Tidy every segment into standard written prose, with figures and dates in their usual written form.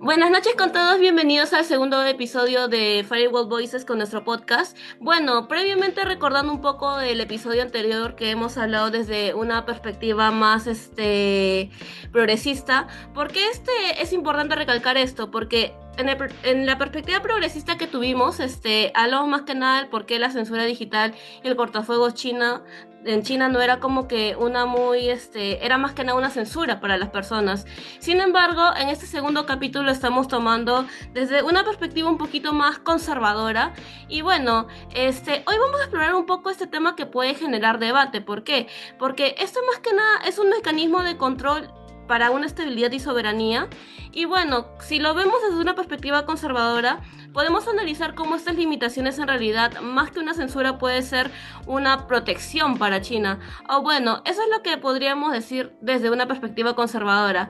Buenas noches con todos, bienvenidos al segundo episodio de Firewall Voices con nuestro podcast. Bueno, previamente recordando un poco del episodio anterior que hemos hablado desde una perspectiva más progresista, porque es importante recalcar esto, porque en la perspectiva progresista que tuvimos, hablamos más que nada del por qué la censura digital y el cortafuegos en China no era como que era más que nada una censura para las personas. Sin embargo, en este segundo capítulo estamos tomando desde una perspectiva un poquito más conservadora y bueno, hoy vamos a explorar un poco este tema que puede generar debate. ¿Por qué? Porque esto más que nada es un mecanismo de control para una estabilidad y soberanía. Y bueno, si lo vemos desde una perspectiva conservadora, podemos analizar cómo estas limitaciones en realidad, más que una censura, puede ser una protección para China. O bueno, eso es lo que podríamos decir desde una perspectiva conservadora.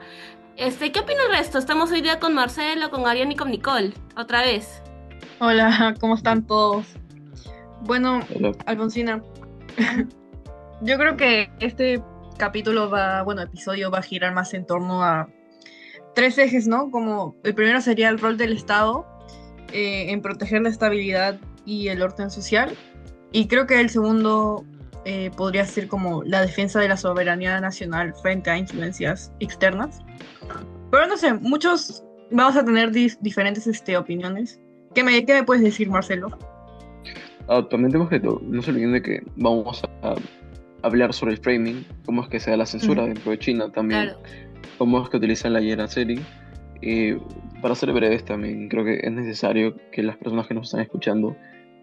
¿Qué opina el resto? Estamos hoy día con Marcelo, con Ariane y con Nicole, otra vez. Hola, ¿cómo están todos? Bueno, Hola. Alfonsina, yo creo que este episodio va a girar más en torno a tres ejes, ¿no? Como el primero sería el rol del Estado en proteger la estabilidad y el orden social. Y creo que el segundo podría ser como la defensa de la soberanía nacional frente a influencias externas. Pero no sé, muchos vamos a tener diferentes opiniones. ¿Qué me puedes decir, Marcelo? También tenemos que no se olviden de que vamos a hablar sobre el framing, cómo es que se da la censura Ujú. dentro de China también, Claro. cómo es que utilizan la Yeraceri. Y para ser breves también, creo que es necesario que las personas que nos están escuchando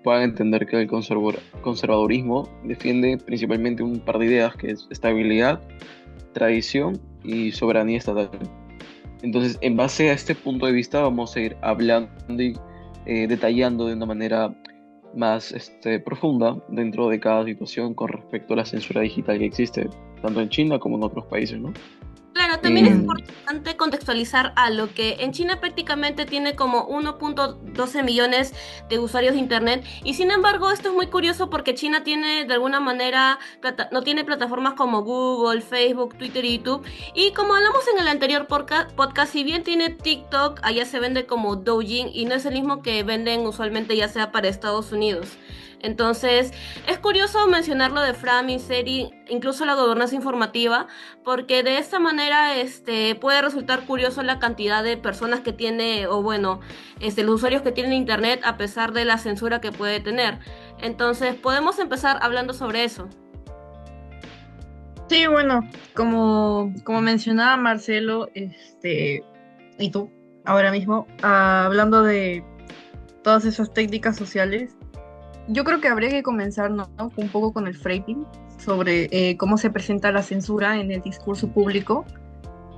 puedan entender que el conservadurismo defiende principalmente un par de ideas, que es estabilidad, tradición y soberanía estatal. Entonces, en base a este punto de vista, vamos a ir hablando y detallando de una manera más profunda dentro de cada situación con respecto a la censura digital que existe, tanto en China como en otros países, ¿no? Claro, también es Em, importante contextualizar a lo que en China prácticamente tiene como 1.12 millones de usuarios de Internet y sin embargo esto es muy curioso porque China tiene de alguna manera, no tiene plataformas como Google, Facebook, Twitter y YouTube y como hablamos en el anterior podcast, si bien tiene TikTok, allá se vende como Douyin y no es el mismo que venden usualmente ya sea para Estados Unidos. Entonces, es curioso mencionarlo de framing, seri, incluso la gobernanza informativa, porque de esta manera puede resultar curioso la cantidad de personas que tiene, o bueno, los usuarios que tienen internet a pesar de la censura que puede tener. Entonces, podemos empezar hablando sobre eso. Sí, bueno, como mencionaba Marcelo, y tú, ahora mismo, hablando de todas esas técnicas sociales, yo creo que habría que comenzar, ¿no? Un poco con el framing sobre cómo se presenta la censura en el discurso público.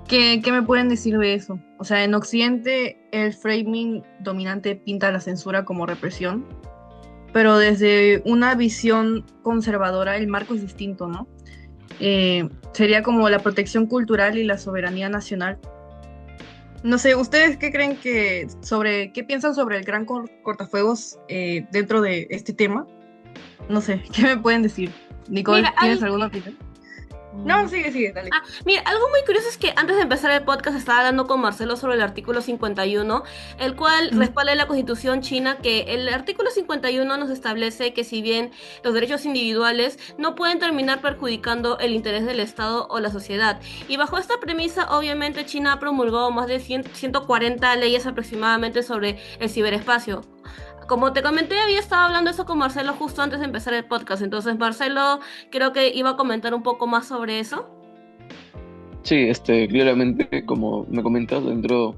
¿Qué me pueden decir de eso? O sea, en Occidente el framing dominante pinta la censura como represión, pero desde una visión conservadora el marco es distinto, ¿no? Sería como la protección cultural y la soberanía nacional. No sé, ¿ustedes qué piensan sobre el gran cortafuegos dentro de este tema? No sé, ¿qué me pueden decir? Mira, Nicole, ¿tienes alguna opinión? No, sigue, dale. Mira, algo muy curioso es que antes de empezar el podcast estaba hablando con Marcelo sobre el artículo 51, el cual Mm. respalda la Constitución china que el artículo 51 nos establece que si bien los derechos individuales no pueden terminar perjudicando el interés del Estado o la sociedad. Y bajo esta premisa, obviamente China ha promulgado más de 140 leyes aproximadamente sobre el ciberespacio. Como te comenté, había estado hablando eso con Marcelo justo antes de empezar el podcast. Entonces, Marcelo creo que iba a comentar un poco más sobre eso. sí, claramente, como me comentas, dentro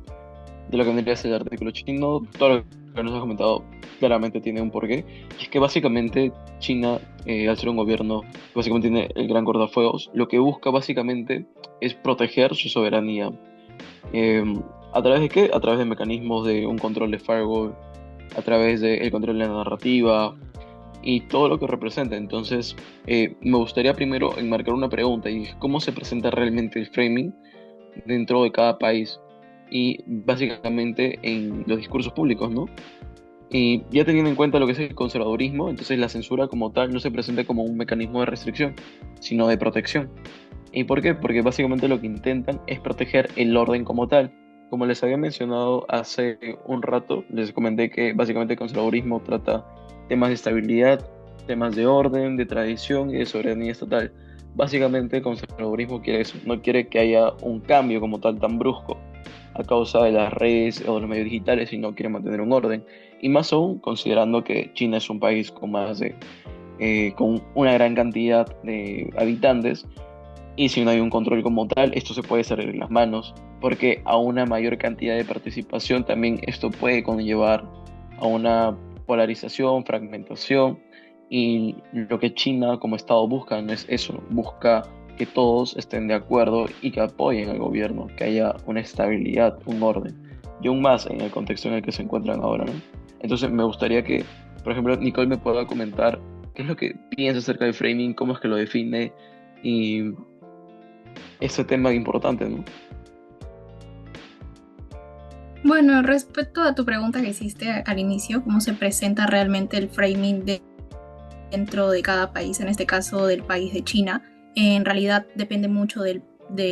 de lo que vendría a ser el artículo chino, todo lo que nos has comentado claramente tiene un porqué. Y es que básicamente China, al ser un gobierno que básicamente tiene el gran cortafuegos, lo que busca básicamente es proteger su soberanía. Eh, ¿A través de qué? A través de mecanismos de un control de firewall, a través del control de la narrativa y todo lo que representa. Entonces, me gustaría primero enmarcar una pregunta y es cómo se presenta realmente el framing dentro de cada país y básicamente en los discursos públicos, ¿no? Y ya teniendo en cuenta lo que es el conservadurismo, entonces la censura como tal no se presenta como un mecanismo de restricción, sino de protección. ¿Y por qué? Porque básicamente lo que intentan es proteger el orden como tal, como les había mencionado hace un rato, les comenté que básicamente el conservadurismo trata temas de estabilidad, temas de orden, de tradición y de soberanía estatal. Básicamente el conservadurismo quiere eso, no quiere que haya un cambio como tal tan brusco a causa de las redes o de los medios digitales, sino quiere mantener un orden. Y más aún considerando que China es un país con con una gran cantidad de habitantes, y si no hay un control como tal, esto se puede salir de las manos, porque a una mayor cantidad de participación también esto puede conllevar a una polarización, fragmentación, y lo que China como Estado busca no es eso, busca que todos estén de acuerdo y que apoyen al gobierno, que haya una estabilidad, un orden, y aún más en el contexto en el que se encuentran ahora, ¿no? Entonces me gustaría que, por ejemplo, Nicole me pueda comentar qué es lo que piensa acerca del framing, cómo es que lo define y ese tema importante, ¿no? Bueno, respecto a tu pregunta que hiciste al inicio, cómo se presenta realmente el framing dentro de cada país, en este caso del país de China, en realidad depende mucho del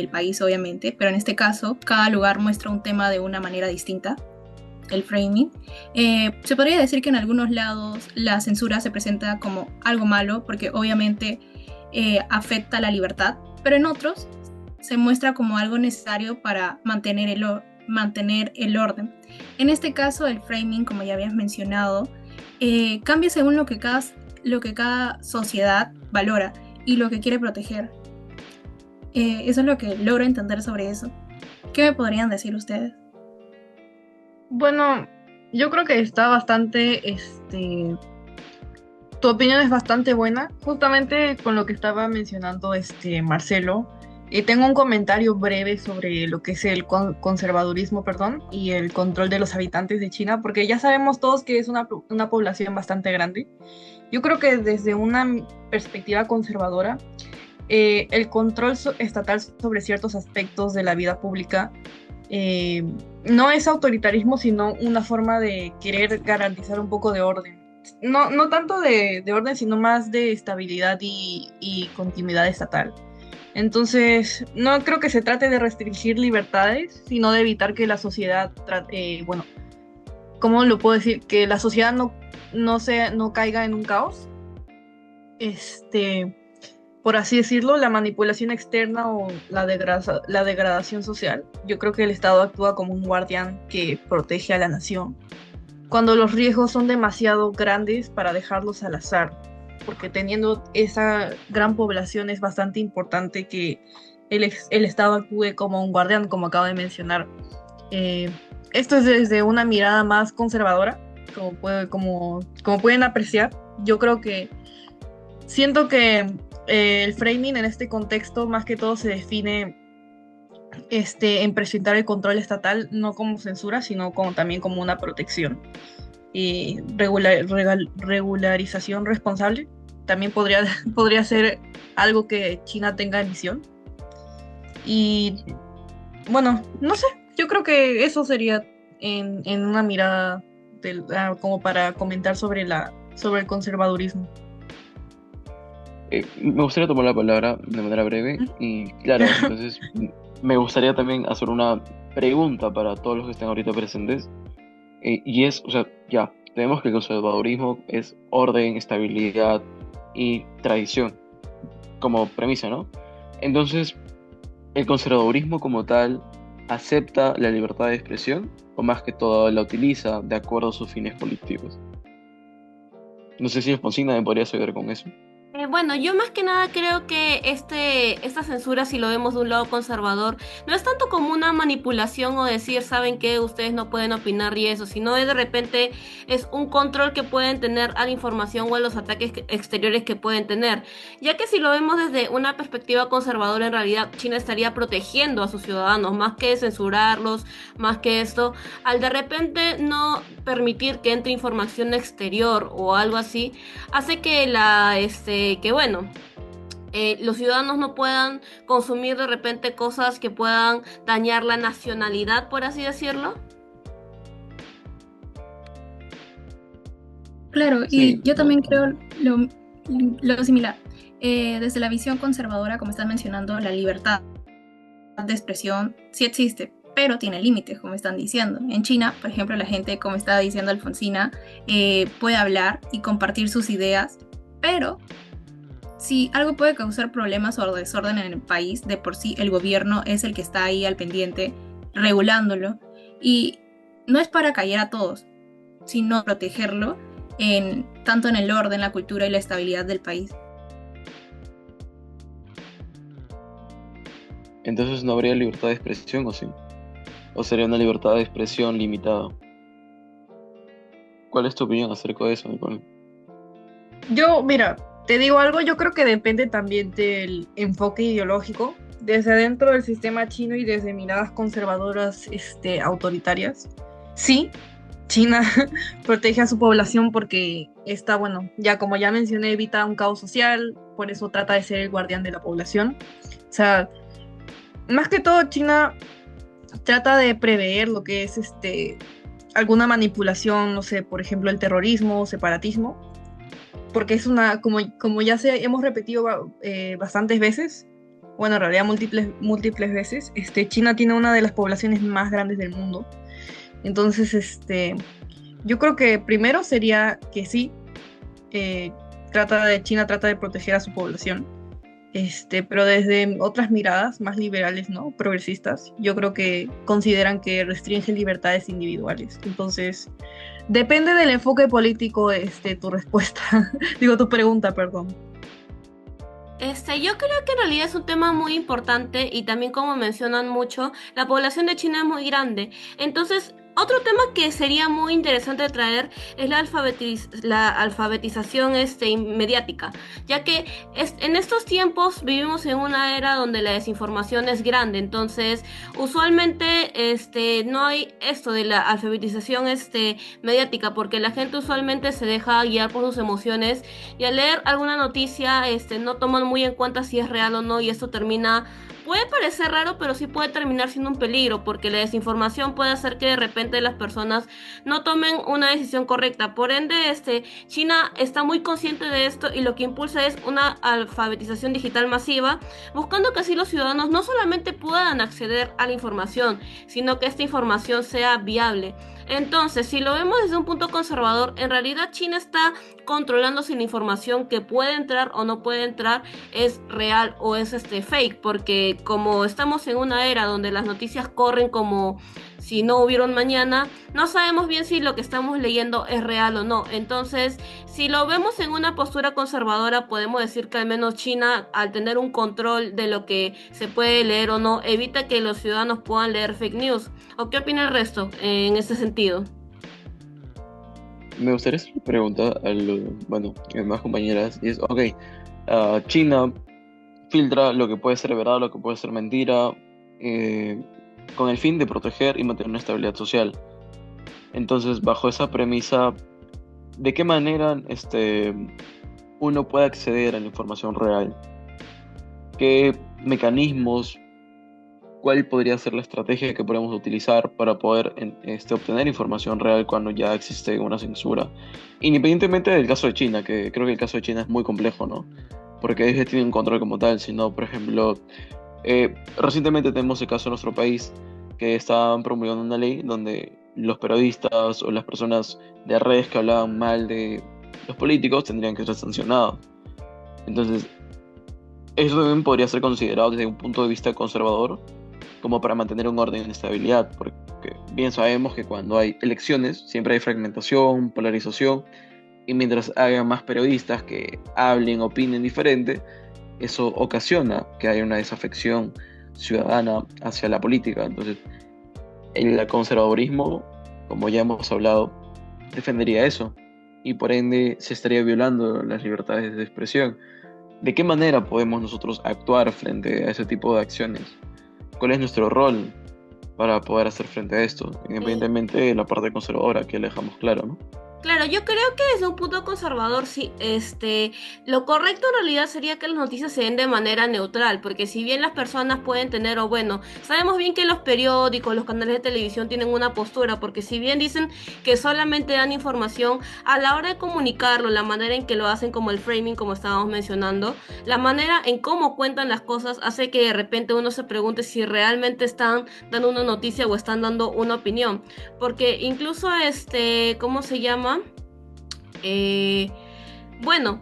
país, obviamente, pero en este caso cada lugar muestra un tema de una manera distinta, el framing. Se podría decir que en algunos lados la censura se presenta como algo malo, porque obviamente afecta la libertad, pero en otros se muestra como algo necesario para mantener el orden. En este caso, el framing, como ya habías mencionado, cambia según lo que cada sociedad valora y lo que quiere proteger. Eso es lo que logro entender sobre eso. ¿Qué me podrían decir ustedes? Bueno, yo creo que está bastante, tu opinión es bastante buena, justamente con lo que estaba mencionando Marcelo. Tengo un comentario breve sobre lo que es el conservadurismo, perdón, y el control de los habitantes de China, porque ya sabemos todos que es una población bastante grande. Yo creo que desde una perspectiva conservadora, el control estatal sobre ciertos aspectos de la vida pública no es autoritarismo, sino una forma de querer garantizar un poco de orden. No tanto de orden, sino más de estabilidad y continuidad estatal. Entonces, no creo que se trate de restringir libertades, sino de evitar que la sociedad, ¿cómo lo puedo decir? Que la sociedad no caiga en un caos. Por así decirlo, la manipulación externa o la degradación social. Yo creo que el Estado actúa como un guardián que protege a la nación cuando los riesgos son demasiado grandes para dejarlos al azar, porque teniendo esa gran población es bastante importante que el Estado actúe como un guardián, como acabo de mencionar. Esto es desde una mirada más conservadora, como pueden apreciar. Yo creo que siento que el framing en este contexto más que todo se define en presentar el control estatal no como censura, sino también como una protección. Y regularización responsable también podría ser algo que China tenga en visión. Y bueno, no sé, yo creo que eso sería en una mirada como para comentar sobre el conservadurismo. Me gustaría tomar la palabra de manera breve y claro, entonces me gustaría también hacer una pregunta para todos los que estén ahorita presentes y es, o sea, ya, tenemos que el conservadurismo es orden, estabilidad y tradición como premisa, ¿no? Entonces, ¿el conservadurismo como tal acepta la libertad de expresión o más que todo la utiliza de acuerdo a sus fines políticos? No sé si Alfonsina me podría ayudar con eso. Bueno, yo más que nada creo que esta censura, si lo vemos de un lado conservador, no es tanto como una manipulación o decir, ¿saben qué? Ustedes no pueden opinar y eso, sino de repente es un control que pueden tener a la información o a los ataques exteriores que pueden tener. Ya que si lo vemos desde una perspectiva conservadora, en realidad China estaría protegiendo a sus ciudadanos, más que censurarlos, más que esto, al de repente no permitir que entre información exterior o algo así, hace que los ciudadanos no puedan consumir de repente cosas que puedan dañar la nacionalidad, por así decirlo. Claro, Sí, y yo también creo lo similar. Desde la visión conservadora, como estás mencionando, la libertad de expresión sí existe, pero tiene límites, como están diciendo. En China, por ejemplo, la gente, como estaba diciendo Alfonsina, puede hablar y compartir sus ideas, pero si algo puede causar problemas o desorden en el país, de por sí el gobierno es el que está ahí al pendiente, regulándolo, y no es para callar a todos, sino protegerlo tanto en el orden, la cultura y la estabilidad del país. Entonces no habría libertad de expresión, ¿o sí? ¿O sería una libertad de expresión limitada? ¿Cuál es tu opinión acerca de eso, Nicole? Yo, mira, te digo algo, yo creo que depende también del enfoque ideológico, desde dentro del sistema chino y desde miradas conservadoras, autoritarias. Sí, China protege a su población porque está, bueno, ya como ya mencioné, evita un caos social, por eso trata de ser el guardián de la población. O sea, más que todo, China trata de prever lo que es alguna manipulación, no sé, por ejemplo, el terrorismo o separatismo, porque es como ya hemos repetido bastantes veces, bueno, en realidad múltiples veces, China tiene una de las poblaciones más grandes del mundo. Entonces, yo creo que primero sería que sí, China trata de proteger a su población, pero desde otras miradas más liberales, ¿no? Progresistas, yo creo que consideran que restringe libertades individuales. Entonces, depende del enfoque político, tu respuesta, digo tu pregunta, perdón. Yo creo que en realidad es un tema muy importante y también como mencionan mucho, la población de China es muy grande. Entonces, otro tema que sería muy interesante traer es la alfabetización mediática, ya que en estos tiempos vivimos en una era donde la desinformación es grande, entonces usualmente no hay esto de la alfabetización mediática, porque la gente usualmente se deja guiar por sus emociones y al leer alguna noticia no toman muy en cuenta si es real o no, y esto puede parecer raro, pero sí puede terminar siendo un peligro, porque la desinformación puede hacer que de repente las personas no tomen una decisión correcta. Por ende, China está muy consciente de esto y lo que impulsa es una alfabetización digital masiva, buscando que así los ciudadanos no solamente puedan acceder a la información, sino que esta información sea viable. Entonces, si lo vemos desde un punto conservador, en realidad China está controlando si la información que puede entrar o no puede entrar es real o es fake, porque como estamos en una era donde las noticias corren como si no hubiera un mañana, no sabemos bien si lo que estamos leyendo es real o no. Entonces, si lo vemos en una postura conservadora, podemos decir que al menos China, al tener un control de lo que se puede leer o no, evita que los ciudadanos puedan leer fake news. ¿O qué opina el resto en ese sentido? Me gustaría hacer una pregunta a mis más compañeras, y es, ok, China filtra lo que puede ser verdad, lo que puede ser mentira, con el fin de proteger y mantener una estabilidad social. Entonces, bajo esa premisa, ¿de qué manera uno puede acceder a la información real? ¿Qué mecanismos, cuál podría ser la estrategia que podemos utilizar para poder obtener información real cuando ya existe una censura? Independientemente del caso de China, que creo que el caso de China es muy complejo, ¿no? Porque ellos tienen un control como tal, sino, por ejemplo, recientemente tenemos el caso en nuestro país que estaban promulgando una ley donde los periodistas o las personas de redes que hablaban mal de los políticos tendrían que ser sancionados. Entonces, eso también podría ser considerado desde un punto de vista conservador como para mantener un orden y estabilidad, porque bien sabemos que cuando hay elecciones siempre hay fragmentación, polarización, y mientras haya más periodistas que hablen, opinen diferente, eso ocasiona que haya una desafección ciudadana hacia la política. Entonces, el conservadurismo, como ya hemos hablado, defendería eso, y por ende se estaría violando las libertades de expresión. ¿De qué manera podemos nosotros actuar frente a ese tipo de acciones? ¿Cuál es nuestro rol para poder hacer frente a esto? Independientemente de la parte conservadora, que le dejamos claro, ¿no? Claro, yo creo que desde un punto conservador, sí, lo correcto en realidad sería que las noticias se den de manera neutral, porque si bien las personas pueden tener, o bueno, sabemos bien que los periódicos, los canales de televisión tienen una postura, porque si bien dicen que solamente dan información, a la hora de comunicarlo, la manera en que lo hacen, como el framing, como estábamos mencionando, la manera en cómo cuentan las cosas hace que de repente uno se pregunte si realmente están dando una noticia o están dando una opinión. Porque incluso ¿cómo se llama? Eh, bueno,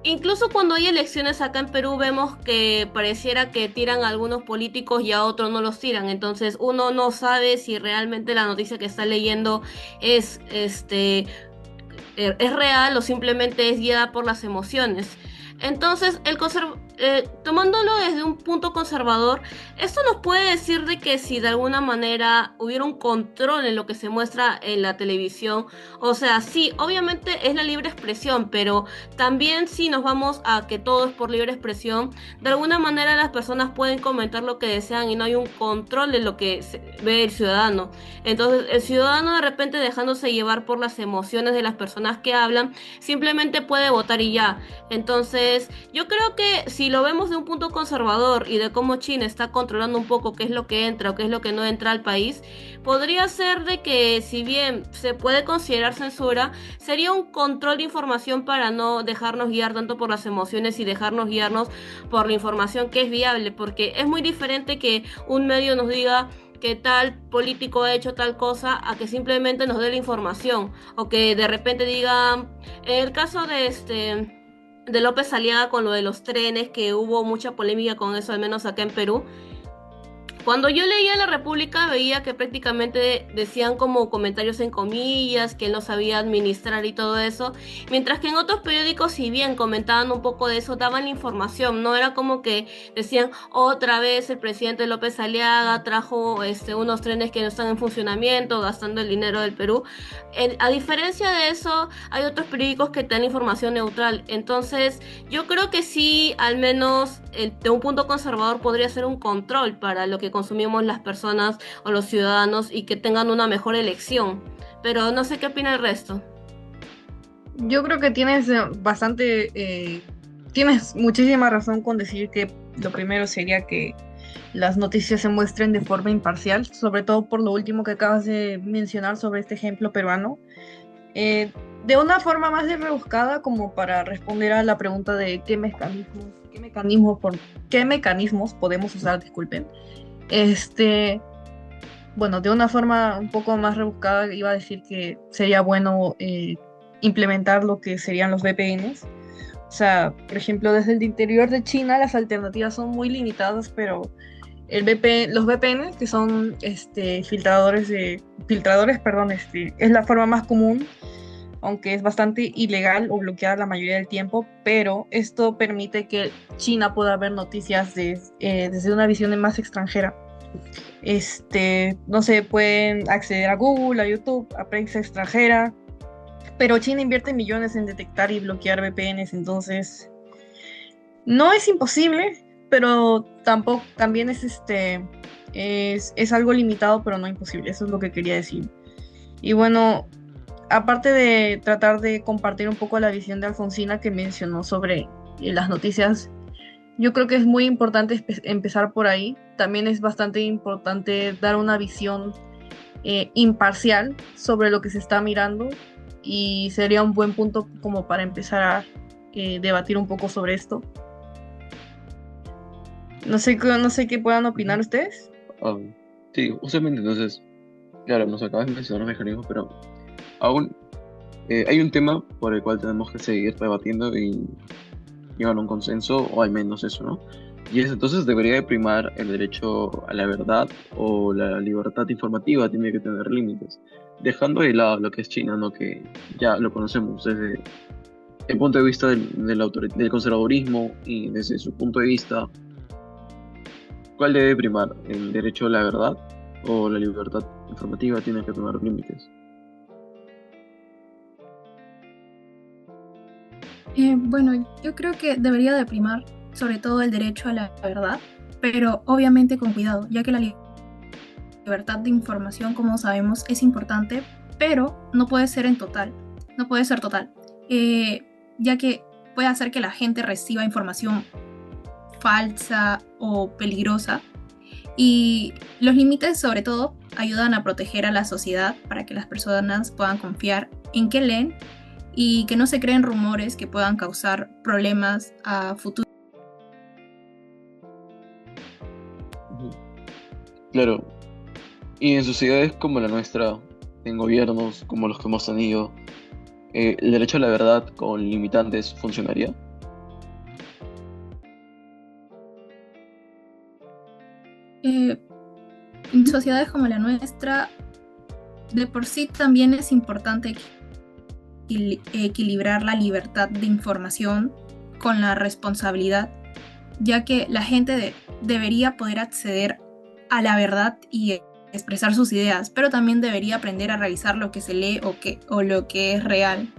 incluso cuando hay elecciones acá en Perú vemos que pareciera que tiran a algunos políticos y a otros no los tiran. Entonces uno no sabe si realmente la noticia que está leyendo es es real o simplemente es guiada por las emociones. Entonces, tomándolo desde un punto conservador, esto nos puede decir de que si de alguna manera hubiera un control en lo que se muestra en la televisión, o sea, sí, obviamente es la libre expresión, pero también si nos vamos a que todo es por libre expresión, de alguna manera las personas pueden comentar lo que desean y no hay un control de lo que ve el ciudadano. Entonces, el ciudadano de repente dejándose llevar por las emociones de las personas que hablan, simplemente puede votar y ya. Entonces, yo creo que si lo vemos de un punto conservador y de cómo China está controlando un poco qué es lo que entra o qué es lo que no entra al país, podría ser de que si bien se puede considerar censura, sería un control de información para no dejarnos guiar tanto por las emociones y dejarnos guiarnos por la información que es viable, porque es muy diferente que un medio nos diga que tal político ha hecho tal cosa a que simplemente nos dé la información o que de repente digan, en el caso de López Aliaga con lo de los trenes, que hubo mucha polémica con eso, al menos acá en Perú. Cuando yo leía La República veía que prácticamente decían como comentarios en comillas, que él no sabía administrar y todo eso, mientras que en otros periódicos, si bien comentaban un poco de eso, daban la información, no era como que decían otra vez el presidente López Aliaga trajo unos trenes que no están en funcionamiento, gastando el dinero del Perú. A diferencia de eso, hay otros periódicos que te dan información neutral, entonces yo creo que sí, al menos de un punto conservador podría ser un control para lo que consumimos las personas o los ciudadanos y que tengan una mejor elección. Pero no sé qué opina el resto. Yo creo que tienes tienes muchísima razón con decir que lo primero sería que las noticias se muestren de forma imparcial, sobre todo por lo último que acabas de mencionar sobre este ejemplo peruano. De una forma más de rebuscada, como para responder a la pregunta de qué mecanismos podemos usar, disculpen. Bueno, de una forma un poco más rebuscada iba a decir que sería bueno implementar lo que serían los VPNs. O sea, por ejemplo, desde el interior de China las alternativas son muy limitadas, pero los VPN, que son filtradores, perdón, es la forma más común, aunque es bastante ilegal o bloqueada la mayoría del tiempo, pero esto permite que China pueda ver noticias desde una visión más extranjera. No sé, pueden acceder a Google, a YouTube, a prensa extranjera, pero China invierte millones en detectar y bloquear VPNs, entonces no es imposible, pero también es algo limitado, pero no imposible. Eso es lo que quería decir. Y bueno, aparte de tratar de compartir un poco la visión de Alfonsina que mencionó sobre las noticias, yo creo que es muy importante empezar por ahí. También es bastante importante dar una visión imparcial sobre lo que se está mirando, y sería un buen punto como para empezar a debatir un poco sobre esto. No sé qué puedan opinar ustedes. Sí, justamente entonces, claro, nos acabas de mencionar los mecanismos, pero aún hay un tema por el cual tenemos que seguir debatiendo y llegar a un consenso, o al menos eso, ¿no? Y es entonces, ¿debería de primar el derecho a la verdad o la libertad informativa tiene que tener límites? Dejando de lado lo que es China, ¿no? Que ya lo conocemos desde el punto de vista del conservadurismo, y desde su punto de vista, ¿cuál debe primar? ¿El derecho a la verdad o la libertad informativa tiene que tener límites? Bueno, yo creo que debería de primar sobre todo el derecho a la verdad, pero obviamente con cuidado, ya que la libertad de información, como sabemos, es importante, pero no puede ser en total. no puede ser total, ya que puede hacer que la gente reciba información falsa o peligrosa. Y los límites, sobre todo, ayudan a proteger a la sociedad para que las personas puedan confiar en qué leen y que no se creen rumores que puedan causar problemas a futuro. Claro, y en sociedades como la nuestra, en gobiernos como los que hemos tenido, ¿el derecho a la verdad con limitantes funcionaría? En sociedades como la nuestra, de por sí también es importante equilibrar la libertad de información con la responsabilidad, ya que la gente debería poder acceder a la verdad y expresar sus ideas, pero también debería aprender a revisar lo que se lee o lo que es real.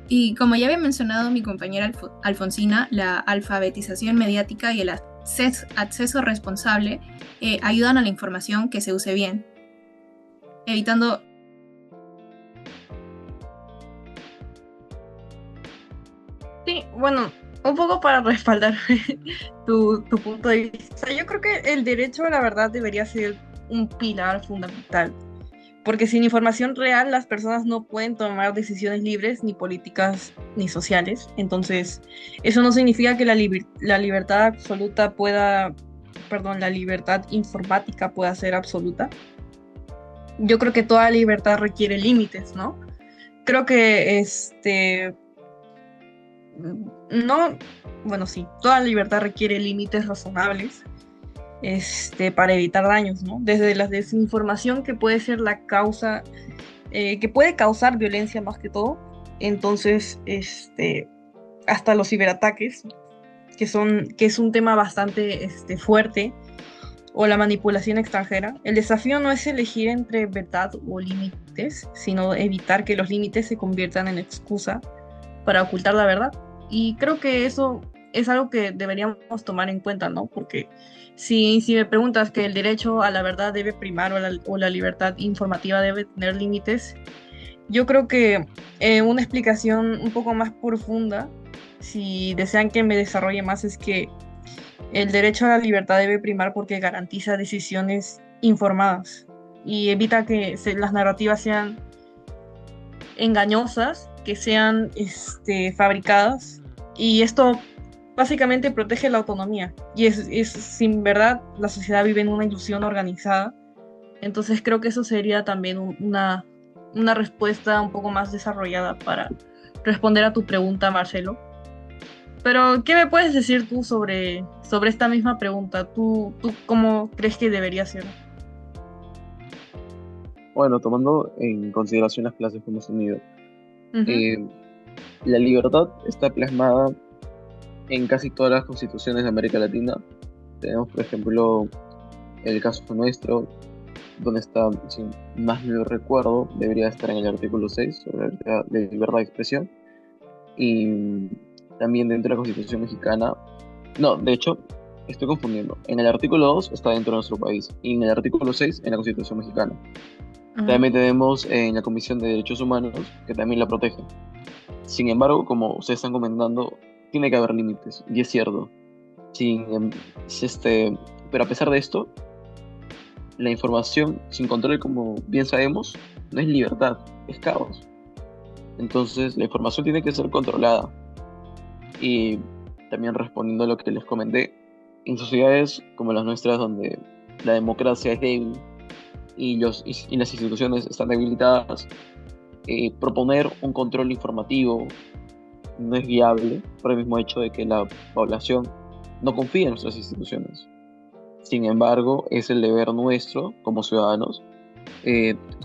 Y como ya había mencionado mi compañera Alfonsina, la alfabetización mediática y el acceso responsable ayudan a la información que se use bien, evitando... Sí, bueno, un poco para respaldar tu punto de vista. Yo creo que el derecho a la verdad debería ser un pilar fundamental, porque sin información real las personas no pueden tomar decisiones libres, ni políticas, ni sociales. Entonces, eso no significa que la libertad absoluta pueda, perdón, la libertad informática pueda ser absoluta. Yo creo que toda libertad requiere límites, ¿no? Creo que no, bueno, sí, toda libertad requiere límites razonables, para evitar daños, ¿no? Desde la desinformación, que puede ser la causa, que puede causar violencia más que todo. Entonces, hasta los ciberataques, que es un tema bastante fuerte, o la manipulación extranjera. El desafío no es elegir entre verdad o límites, sino evitar que los límites se conviertan en excusa para ocultar la verdad. Y creo que eso es algo que deberíamos tomar en cuenta, ¿no? Porque si me preguntas que el derecho a la verdad debe primar o la libertad informativa debe tener límites, yo creo que una explicación un poco más profunda, si desean que me desarrolle más, es que el derecho a la libertad debe primar porque garantiza decisiones informadas y evita que las narrativas sean engañosas, que sean fabricadas, y esto básicamente protege la autonomía. Y sin verdad, la sociedad vive en una ilusión organizada. Entonces creo que eso sería también una respuesta un poco más desarrollada para responder a tu pregunta, Marcelo. Pero, ¿qué me puedes decir tú sobre esta misma pregunta? ¿Tú cómo crees que debería ser? Bueno, tomando en consideración las clases que hemos tenido, Ujú. la libertad está plasmada en casi todas las constituciones de América Latina. Tenemos, por ejemplo, el caso nuestro, donde está, si más no lo recuerdo, debería estar en el artículo 6 sobre la libertad de expresión. Y también dentro de la Constitución mexicana, no, de hecho, estoy confundiendo. En el artículo 2 está dentro de nuestro país, y en el artículo 6 en la Constitución mexicana. También tenemos en la Comisión de Derechos Humanos, que también la protege. Sin embargo, como ustedes están comentando, tiene que haber límites, y es cierto. Pero a pesar de esto, la información sin control, como bien sabemos, no es libertad, es caos. Entonces, la información tiene que ser controlada. Y también respondiendo a lo que les comenté, en sociedades como las nuestras, donde la democracia es débil y las instituciones están debilitadas, proponer un control informativo no es viable por el mismo hecho de que la población no confía en nuestras instituciones. Sin embargo, es el deber nuestro como ciudadanos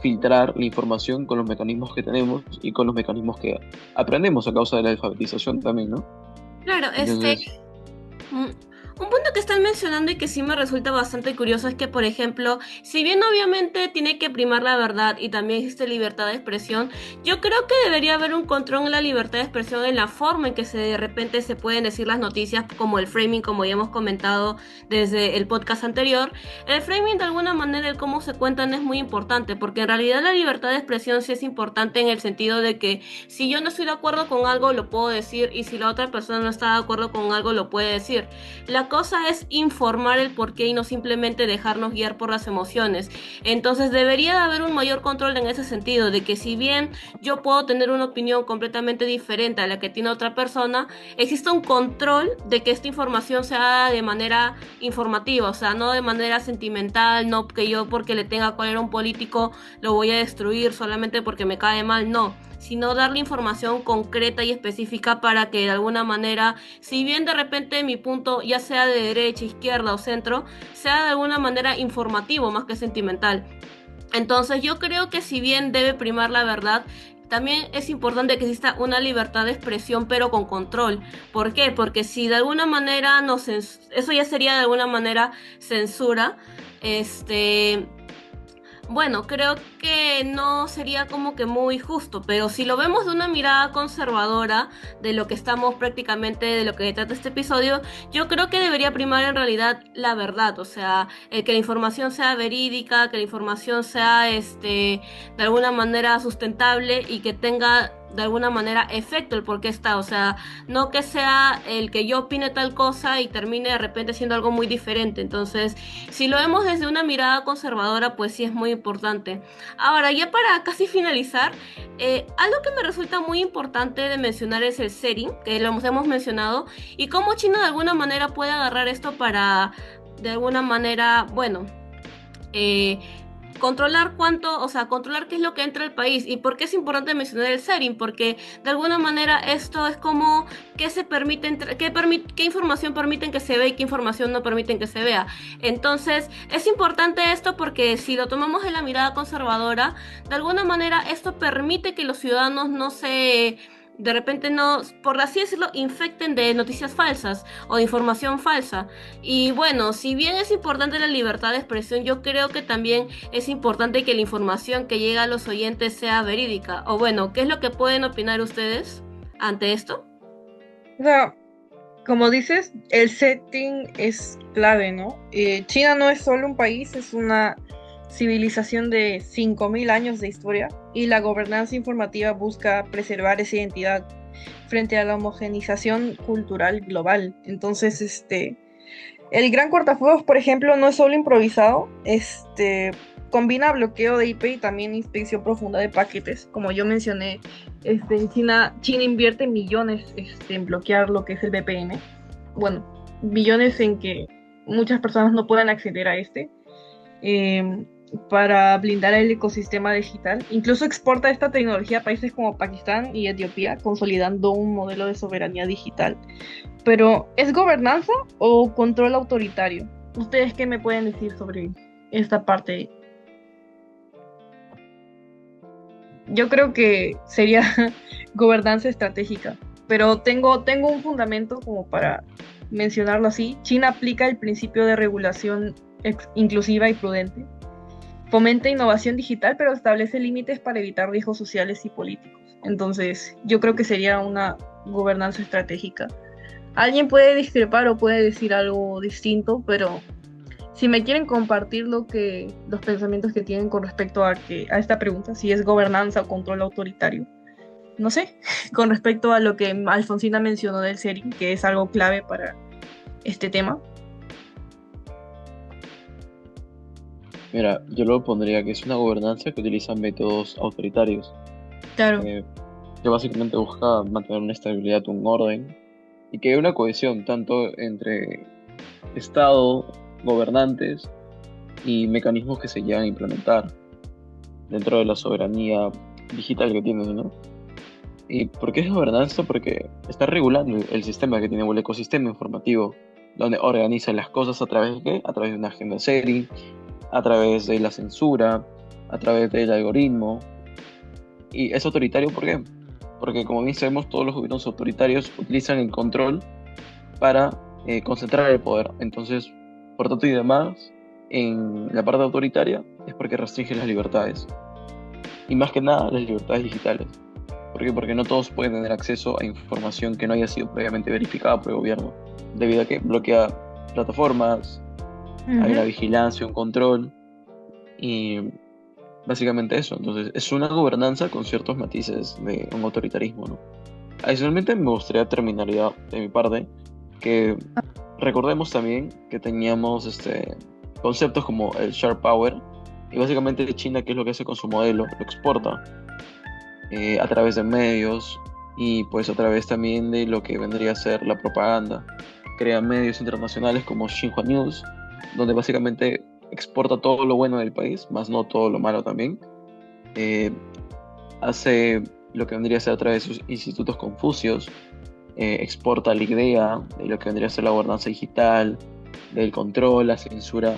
filtrar la información con los mecanismos que tenemos y con los mecanismos que aprendemos a causa de la alfabetización también, ¿no? Claro, Entonces, un punto que están mencionando y que sí me resulta bastante curioso es que, por ejemplo, si bien obviamente tiene que primar la verdad y también existe libertad de expresión, yo creo que debería haber un control en la libertad de expresión en la forma en que de repente se pueden decir las noticias, como el framing, como ya hemos comentado desde el podcast anterior. El framing, de alguna manera, el cómo se cuentan es muy importante, porque en realidad la libertad de expresión sí es importante en el sentido de que si yo no estoy de acuerdo con algo, lo puedo decir, y si la otra persona no está de acuerdo con algo, lo puede decir. La cosa es informar el porqué y no simplemente dejarnos guiar por las emociones. Entonces debería de haber un mayor control en ese sentido, de que si bien yo puedo tener una opinión completamente diferente a la que tiene otra persona, existe un control de que esta información se haga de manera informativa, o sea, no de manera sentimental, no que yo porque le tenga cual era un político lo voy a destruir solamente porque me cae mal, no, sino darle información concreta y específica para que de alguna manera, si bien de repente mi punto, ya sea de derecha, izquierda o centro, sea de alguna manera informativo más que sentimental. Entonces yo creo que si bien debe primar la verdad, también es importante que exista una libertad de expresión pero con control. ¿Por qué? Porque si de alguna manera eso ya sería de alguna manera censura, bueno, creo que no sería como que muy justo, pero si lo vemos de una mirada conservadora de lo que estamos prácticamente, de lo que trata este episodio, yo creo que debería primar en realidad la verdad, o sea, que la información sea verídica, que la información sea, de alguna manera sustentable y que tenga de alguna manera efecto el por qué está, o sea, no que sea el que yo opine tal cosa y termine de repente siendo algo muy diferente. Entonces, si lo vemos desde una mirada conservadora, pues sí es muy importante. Ahora, ya para casi finalizar, algo que me resulta muy importante de mencionar es el setting, que lo hemos mencionado, y cómo China de alguna manera puede agarrar esto para, de alguna manera, bueno, controlar controlar qué es lo que entra al país. ¿Y por qué es importante mencionar el setting? Porque de alguna manera esto es como qué se permite qué información permiten que se vea y qué información no permiten que se vea. Entonces es importante esto porque si lo tomamos en la mirada conservadora, de alguna manera esto permite que los ciudadanos no se, de repente no, por así decirlo, infecten de noticias falsas o de información falsa. Y bueno, si bien es importante la libertad de expresión, yo creo que también es importante que la información que llega a los oyentes sea verídica. O bueno, ¿qué es lo que pueden opinar ustedes ante esto? O sea, como dices, el setting es clave, ¿no? China no es solo un país, es una civilización de 5.000 años de historia y la gobernanza informativa busca preservar esa identidad frente a la homogenización cultural global. Entonces, el Gran Cortafuegos, por ejemplo, no es solo improvisado, combina bloqueo de IP y también inspección profunda de paquetes. Como yo mencioné, en China invierte millones en bloquear lo que es el VPN. Bueno, billones en que muchas personas no puedan acceder a para blindar el ecosistema digital. Incluso exporta esta tecnología a países como Pakistán y Etiopía, consolidando un modelo de soberanía digital. Pero, ¿es gobernanza o control autoritario? ¿Ustedes qué me pueden decir sobre esta parte? Yo creo que sería gobernanza estratégica, pero tengo un fundamento como para mencionarlo así. China aplica el principio de regulación inclusiva y prudente. Fomenta innovación digital, pero establece límites para evitar riesgos sociales y políticos. Entonces, yo creo que sería una gobernanza estratégica. Alguien puede discrepar o puede decir algo distinto, pero si me quieren compartir los pensamientos que tienen con respecto a esta pregunta, si es gobernanza o control autoritario, no sé, con respecto a lo que Alfonsina mencionó del setting, que es algo clave para este tema. Mira, yo lo pondría que es una gobernanza que utiliza métodos autoritarios, Claro, que básicamente busca mantener una estabilidad, un orden, y que haya una cohesión tanto entre Estado, gobernantes y mecanismos que se llegan a implementar dentro de la soberanía digital que tienen, ¿no? ¿Y por qué es gobernanza? Porque está regulando el sistema que tiene, o el ecosistema informativo, donde organiza las cosas a través de ¿qué? A través de una agenda setting, a través de la censura, a través del algoritmo. Y es autoritario, ¿por qué? Porque como bien sabemos, todos los gobiernos autoritarios utilizan el control para concentrar el poder. Entonces, por tanto y demás, en la parte autoritaria es porque restringe las libertades. Y más que nada, las libertades digitales. ¿Por qué? Porque no todos pueden tener acceso a información que no haya sido previamente verificada por el gobierno, debido a que bloquea plataformas, hay una vigilancia, un control, y básicamente eso. Entonces, es una gobernanza con ciertos matices de un autoritarismo, ¿no? Adicionalmente, me gustaría terminar ya de mi parte, que recordemos también que teníamos conceptos como el Sharp Power, y básicamente China, ¿qué es lo que hace con su modelo? Lo exporta a través de medios y pues a través también de lo que vendría a ser la propaganda. Crea medios internacionales como Xinhua News, donde básicamente exporta todo lo bueno del país, más no todo lo malo también. Hace lo que vendría a ser a través de sus institutos Confucios, exporta la idea de lo que vendría a ser la gobernanza digital, del control, la censura,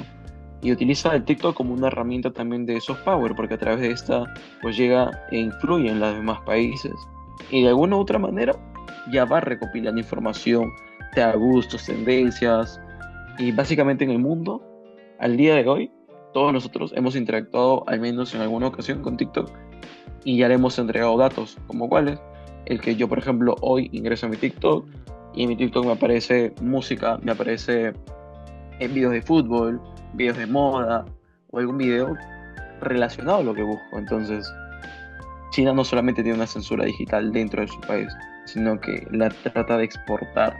y utiliza el TikTok como una herramienta también de soft power, porque a través de esta pues llega e influye en los demás países, y de alguna u otra manera ya va recopilando información, sea gustos, tendencias, y básicamente en el mundo, al día de hoy, todos nosotros hemos interactuado al menos en alguna ocasión con TikTok, y ya le hemos entregado datos, como cuáles, el que yo por ejemplo hoy ingreso a mi TikTok, y en mi TikTok me aparece música, me aparece videos de fútbol, videos de moda o algún video relacionado a lo que busco. Entonces, China no solamente tiene una censura digital dentro de su país, sino que la trata de exportar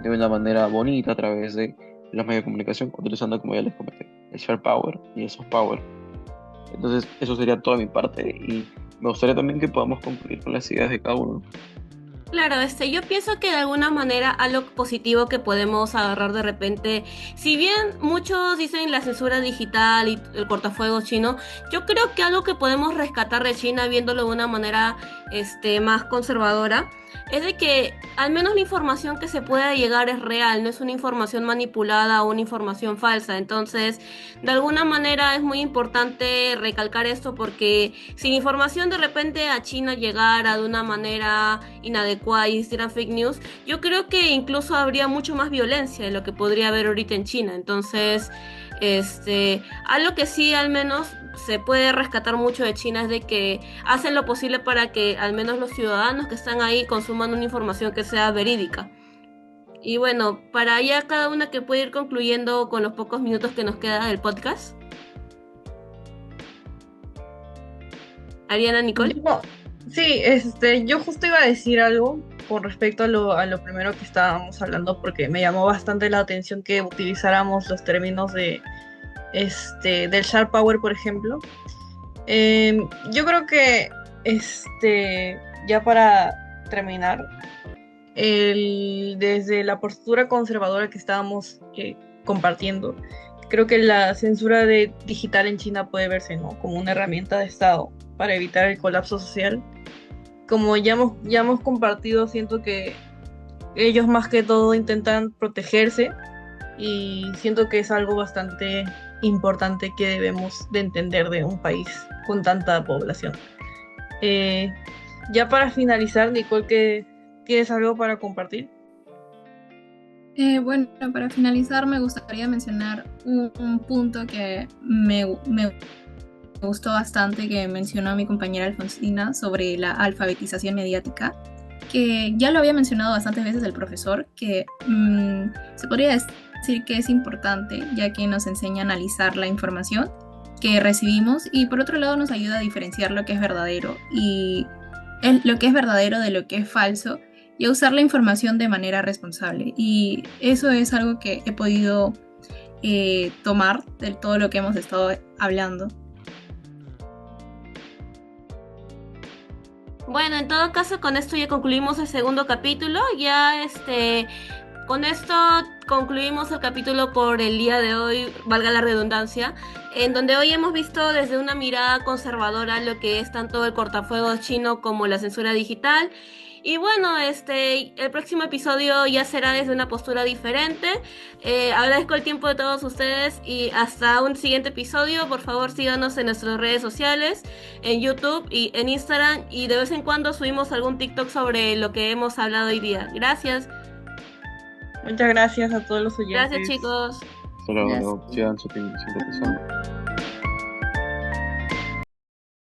de una manera bonita a través de los medios de comunicación, utilizando, como ya les comenté, el Sharp Power y el Soft Power. Entonces, eso sería toda mi parte y me gustaría también que podamos concluir con las ideas de cada uno. Claro, yo pienso que de alguna manera algo positivo que podemos agarrar de repente, si bien muchos dicen la censura digital y el cortafuegos chino, yo creo que algo que podemos rescatar de China viéndolo de una manera más conservadora es de que al menos la información que se pueda llegar es real, no es una información manipulada o una información falsa. Entonces, de alguna manera es muy importante recalcar esto porque si la información de repente a China llegara de una manera inadecuada y hicieran fake news, yo creo que incluso habría mucho más violencia de lo que podría haber ahorita en China. Entonces, algo que sí al menos se puede rescatar mucho de China es de que hacen lo posible para que al menos los ciudadanos que están ahí consuman una información que sea verídica. Y bueno, para ya cada una que puede ir concluyendo con los pocos minutos que nos queda del podcast. Ariana, Nicole. Sí, yo justo iba a decir algo con respecto a lo primero que estábamos hablando, porque me llamó bastante la atención que utilizáramos los términos del Sharp Power, por ejemplo. Yo creo que ya para terminar, desde la postura conservadora que estábamos compartiendo, creo que la censura digital en China puede verse, ¿no?, como una herramienta de Estado para evitar el colapso social. Como ya hemos compartido, siento que ellos más que todo intentan protegerse y siento que es algo bastante importante que debemos de entender de un país con tanta población. Ya para finalizar, Nicole, ¿tienes algo para compartir? Bueno, para finalizar me gustaría mencionar un punto que me gustó bastante, que mencionó mi compañera Alfonsina sobre la alfabetización mediática, que ya lo había mencionado bastantes veces el profesor, que se podría decir que es importante, ya que nos enseña a analizar la información que recibimos y por otro lado nos ayuda a diferenciar lo que es verdadero y lo que es verdadero de lo que es falso, y a usar la información de manera responsable. Y eso es algo que he podido tomar de todo lo que hemos estado hablando. Bueno, en todo caso, con esto ya concluimos el segundo capítulo. Ya con esto concluimos el capítulo por el día de hoy, valga la redundancia, en donde hoy hemos visto desde una mirada conservadora lo que es tanto el cortafuegos chino como la censura digital. Y bueno, el próximo episodio ya será desde una postura diferente. Agradezco el tiempo de todos ustedes y hasta un siguiente episodio. Por favor, síganos en nuestras redes sociales, en YouTube y en Instagram, y de vez en cuando subimos algún TikTok sobre lo que hemos hablado hoy día. Gracias. Muchas gracias a todos los oyentes. Gracias, chicos. Solo Gracias. sigan sintonizando.